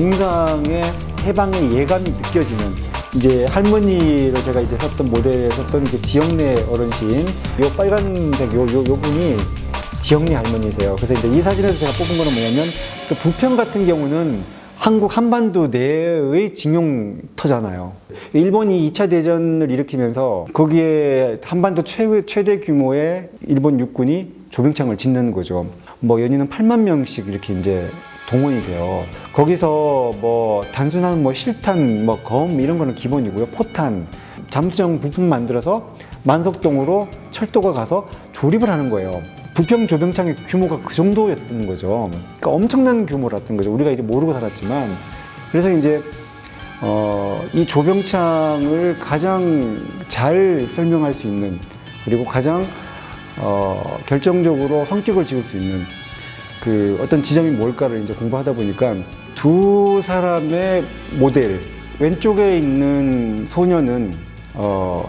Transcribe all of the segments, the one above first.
영상의 해방의 예감이 느껴지는 이제 할머니로 제가 이제 썼던 모델에 썼던 이제 지영래 어르신 요 빨간색 요 분이 지영래 할머니세요. 그래서 이제 이 사진에서 제가 뽑은 거는 뭐냐면 그 부평 같은 경우는 한국 한반도 내의 징용터잖아요. 일본이 2차 대전을 일으키면서 거기에 한반도 최대 규모의 일본 육군이 조병창을 짓는 거죠. 뭐 연인은 8만 명씩 이렇게 이제 동원이 돼요. 거기서 뭐 단순한 뭐 실탄, 뭐 검 이런 거는 기본이고요. 포탄, 잠수정 부품 만들어서 만석동으로 철도가 가서 조립을 하는 거예요. 부평 조병창의 규모가 그 정도였던 거죠. 그러니까 엄청난 규모였던 거죠. 우리가 이제 모르고 살았지만. 그래서 이제 이 조병창을 가장 잘 설명할 수 있는, 그리고 가장 결정적으로 성격을 지을 수 있는 그 어떤 지점이 뭘까를 이제 공부하다 보니까 두 사람의 모델, 왼쪽에 있는 소녀는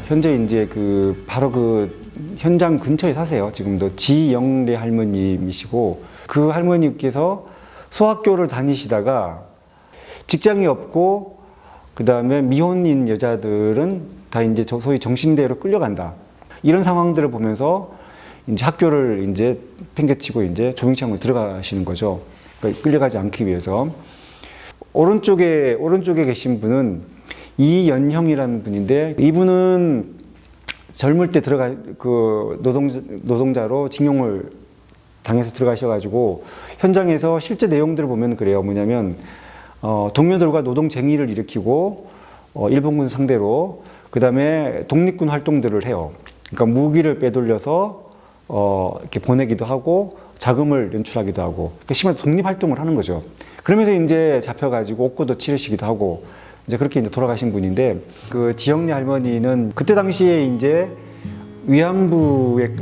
현재 이제 그 바로 그 현장 근처에 사세요. 지금도 지영래 할머님이시고, 그 할머니께서 소학교를 다니시다가 직장이 없고 그 다음에 미혼인 여자들은 다 이제 소위 정신대로 끌려간다, 이런 상황들을 보면서 이제 학교를 이제 팽개치고 이제 조병창으로 들어가시는 거죠. 그러니까 끌려가지 않기 위해서. 오른쪽에 계신 분은 이연형이라는 분인데, 이분은 젊을 때 그 노동자로 징용을 당해서 들어가셔가지고 현장에서 실제 내용들을 보면 그래요. 뭐냐면 동료들과 노동쟁의를 일으키고 일본군 상대로, 그 다음에 독립군 활동들을 해요. 그러니까 무기를 빼돌려서 이렇게 보내기도 하고 자금을 연출하기도 하고, 그러니까 심한 독립활동을 하는 거죠. 그러면서 이제 잡혀가지고 옥고도 치르시기도 하고, 이제 그렇게 이제 돌아가신 분인데, 그 지영래 할머니는 그때 당시에 이제 위안부에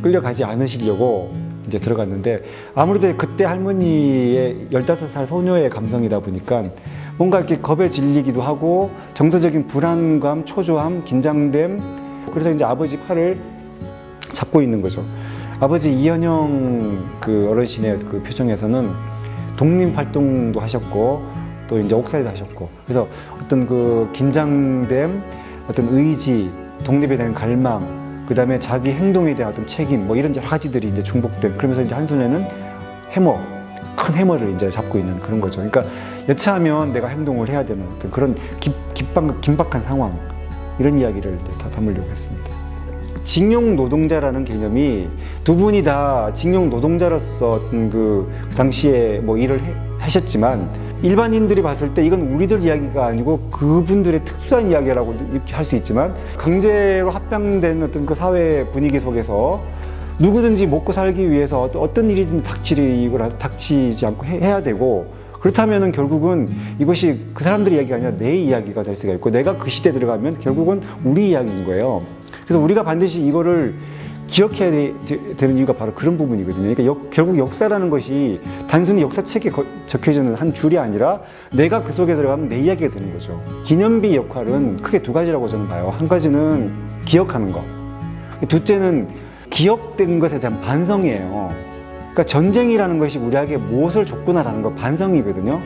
끌려가지 않으시려고 이제 들어갔는데, 아무래도 그때 할머니의 15살 소녀의 감성이다 보니까 뭔가 이렇게 겁에 질리기도 하고 정서적인 불안감, 초조함, 긴장됨, 그래서 이제 아버지 팔을 잡고 있는 거죠. 아버지 이현영 그 어르신의 그 표정에서는 독립활동도 하셨고 또 이제 옥살이도 하셨고, 그래서 어떤 그 긴장됨, 어떤 의지, 독립에 대한 갈망, 그 다음에 자기 행동에 대한 어떤 책임, 뭐 이런 여러 가지들이 이제 중복된, 그러면서 이제 한 손에는 해머, 큰 해머를 이제 잡고 있는 그런 거죠. 그러니까 여차하면 내가 행동을 해야 되는 어떤 그런 긴박한 상황, 이런 이야기를 다 담으려고 했습니다. 징용 노동자라는 개념이 두 분이 다 징용 노동자로서 어떤 그 당시에 뭐 일을 하셨지만, 일반인들이 봤을 때 이건 우리들 이야기가 아니고 그분들의 특수한 이야기라고 이렇게 할 수 있지만, 강제로 합병된 어떤 그 사회 분위기 속에서 누구든지 먹고 살기 위해서 어떤 일이든 닥치지 않고 해야 되고, 그렇다면은 결국은 이것이 그 사람들의 이야기가 아니라 내 이야기가 될 수가 있고, 내가 그 시대에 들어가면 결국은 우리 이야기인 거예요. 그래서 우리가 반드시 이거를 기억해야 되는 이유가 바로 그런 부분이거든요. 그러니까 결국 역사라는 것이 단순히 역사책에 적혀지는 한 줄이 아니라 내가 그 속에 들어가면 내 이야기가 되는 거죠. 기념비 역할은 크게 두 가지라고 저는 봐요. 한 가지는 기억하는 거, 둘째는 기억된 것에 대한 반성이에요. 그러니까 전쟁이라는 것이 우리에게 무엇을 줬구나라는 거, 반성이거든요.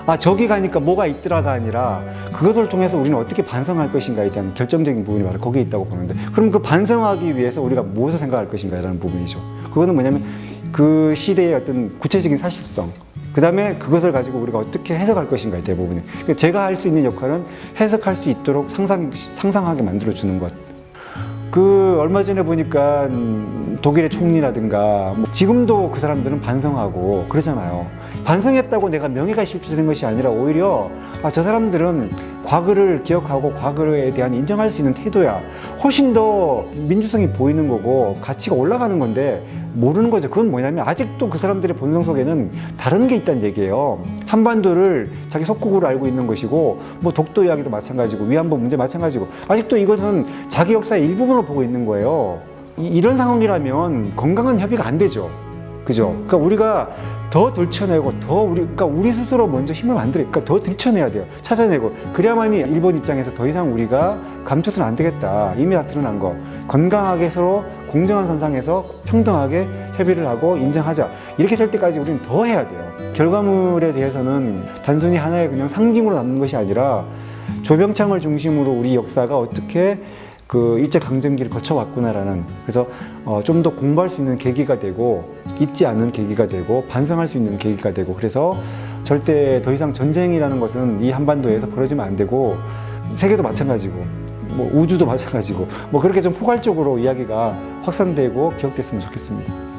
아, 저기 가니까 뭐가 있더라가 아니라 그것을 통해서 우리는 어떻게 반성할 것인가에 대한 결정적인 부분이 바로 거기에 있다고 보는데, 그럼 그 반성하기 위해서 우리가 무엇을 생각할 것인가라는 부분이죠. 그거는 뭐냐면 그 시대의 어떤 구체적인 사실성, 그 다음에 그것을 가지고 우리가 어떻게 해석할 것인가에 대부분이, 그러니까 제가 할 수 있는 역할은 해석할 수 있도록 상상하게 만들어주는 것. 그 얼마 전에 보니까 독일의 총리라든가 뭐 지금도 그 사람들은 반성하고 그러잖아요. 반성했다고 내가 명예가 실추되는 것이 아니라 오히려 저 사람들은 과거를 기억하고 과거에 대한 인정할 수 있는 태도야, 훨씬 더 민주성이 보이는 거고 가치가 올라가는 건데 모르는 거죠. 그건 뭐냐면 아직도 그 사람들의 본성 속에는 다른 게 있다는 얘기예요. 한반도를 자기 속국으로 알고 있는 것이고, 뭐 독도 이야기도 마찬가지고 위안부 문제 마찬가지고, 아직도 이것은 자기 역사의 일부분으로 보고 있는 거예요. 이런 상황이라면 건강한 협의가 안 되죠. 그죠? 그러니까 우리가 더 들춰내고 그러니까 우리 스스로 먼저 힘을 만들어, 그러니까 더 들춰내야 돼요. 찾아내고, 그래야만이 일본 입장에서 더 이상 우리가 감춰서는 안 되겠다, 이미 다 드러난 거, 건강하게 서로 공정한 선상에서 평등하게 협의를 하고 인정하자. 이렇게 될 때까지 우리는 더 해야 돼요. 결과물에 대해서는 단순히 하나의 그냥 상징으로 남는 것이 아니라 조병창을 중심으로 우리 역사가 어떻게 그 일제강점기를 거쳐왔구나라는, 그래서 좀 더 공부할 수 있는 계기가 되고, 잊지 않는 계기가 되고, 반성할 수 있는 계기가 되고, 그래서 절대 더 이상 전쟁이라는 것은 이 한반도에서 벌어지면 안 되고, 세계도 마찬가지고, 뭐 우주도 마찬가지고, 뭐 그렇게 좀 포괄적으로 이야기가 확산되고 기억됐으면 좋겠습니다.